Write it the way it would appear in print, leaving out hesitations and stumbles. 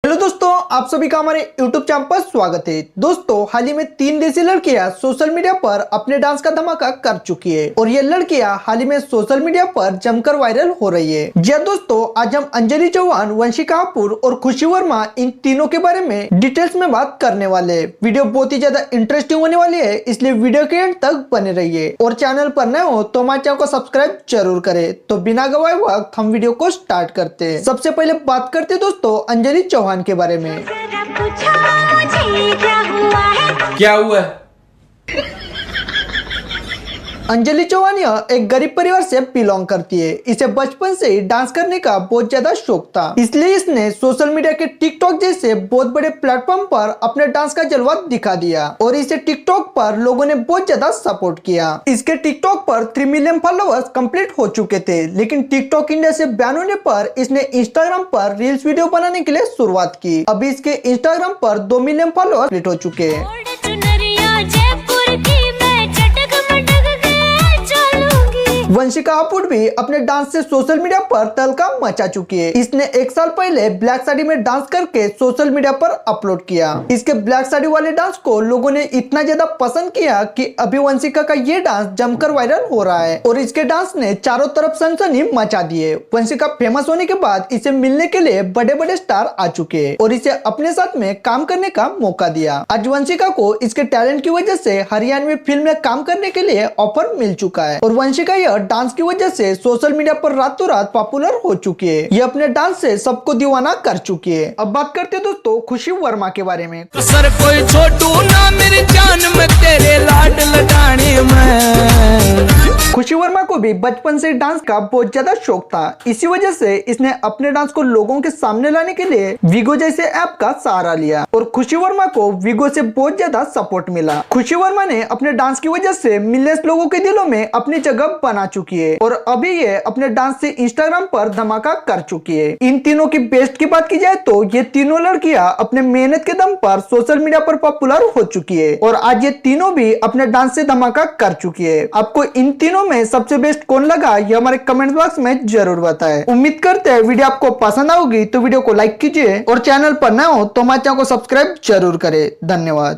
Hello दोस्तों, आप सभी का हमारे YouTube चैनल पर स्वागत है। दोस्तों, हाल ही में 3 देसी लड़कियां सोशल मीडिया पर अपने डांस का धमाका कर चुकी है और ये लड़कियां हाल ही में सोशल मीडिया पर जमकर वायरल हो रही है। जी हां दोस्तों, आज हम अंजलि चौहान, वंशिका कपूर और खुशी वर्मा इन तीनों के बारे में डिटेल्स में बात करने वाले हैं। वीडियो बहुत ही ज्यादा इंटरेस्टिंग होने वाली है, इसलिए वीडियो के एंड तक बने रहिए और चैनल पर नए हो तो हमारे चैनल को सब्सक्राइब जरूर करे। तो बिना गवाए वक्त हम वीडियो को स्टार्ट करते हैं। सबसे पहले बात करते हैं दोस्तों अंजलि चौहान के बारे में। क्या हुआ है? अंजलि चौहान एक गरीब परिवार से बिलोंग करती है। इसे बचपन से ही डांस करने का बहुत ज्यादा शौक था, इसलिए इसने सोशल मीडिया के टिकटॉक जैसे बहुत बड़े प्लेटफॉर्म पर अपने डांस का जलवा दिखा दिया और इसे टिकटॉक पर लोगों ने बहुत ज्यादा सपोर्ट किया। इसके टिकटॉक पर 3 मिलियन फॉलोअर्स कंप्लीट हो चुके थे, लेकिन टिकटॉक इंडिया से बैन होने पर इसने इंस्टाग्राम पर रील्स वीडियो बनाने के लिए शुरुआत की। अभी इसके इंस्टाग्राम पर 2 मिलियन फॉलोअर्स कंप्लीट हो चुके हैं। वंशिका कपूर भी अपने डांस से सोशल मीडिया पर तहलका मचा चुकी है। इसने 1 साल पहले ब्लैक साड़ी में डांस करके सोशल मीडिया पर अपलोड किया। इसके ब्लैक साड़ी वाले डांस को लोगों ने इतना ज्यादा पसंद किया कि अभी वंशिका का ये डांस जमकर वायरल हो रहा है और इसके डांस ने चारों तरफ सनसनी मचा दी है। वंशिका फेमस होने के बाद इसे मिलने के लिए बड़े बड़े स्टार आ चुके हैं और इसे अपने साथ में काम करने का मौका दिया। आज वंशिका को इसके टैलेंट की वजह से हरियाणवी फिल्म में काम करने के लिए ऑफर मिल चुका है और वंशिका डांस की वजह से सोशल मीडिया पर रातों रात पॉपुलर हो चुकी है। ये अपने डांस से सबको दीवाना कर चुकी है। अब बात करते हैं दोस्तों खुशी वर्मा के बारे में। तो सर कोई छोटू ना मेरी जान में तेरे लाड लगाने में। खुशी वर्मा को भी बचपन से डांस का बहुत ज्यादा शौक था, इसी वजह से इसने अपने डांस को लोगों के सामने लाने के लिए विगो जैसे ऐप का सहारा लिया और खुशी वर्मा को विगो से बहुत ज्यादा सपोर्ट मिला। खुशी वर्मा ने अपने डांस की वजह से मिलियंस लोगों के दिलों में अपनी जगह बना चुकी है और अभी ये अपने डांस से इंस्टाग्राम पर धमाका कर चुकी है। इन तीनों की बेस्ट की बात की जाए तो ये तीनों लड़कियां अपने मेहनत के दम पर सोशल मीडिया पर पॉपुलर हो चुकी है और आज ये तीनों भी अपने डांस से धमाका कर चुकी है। आपको इन तीनों में सबसे बेस्ट कौन लगा ये हमारे कमेंट बॉक्स में जरूर बताएं। उम्मीद करते हैं वीडियो आपको पसंद आएगी, तो वीडियो को लाइक कीजिए और चैनल पर नए हो तो हमारे चैनल को सब्सक्राइब जरूर करें। धन्यवाद।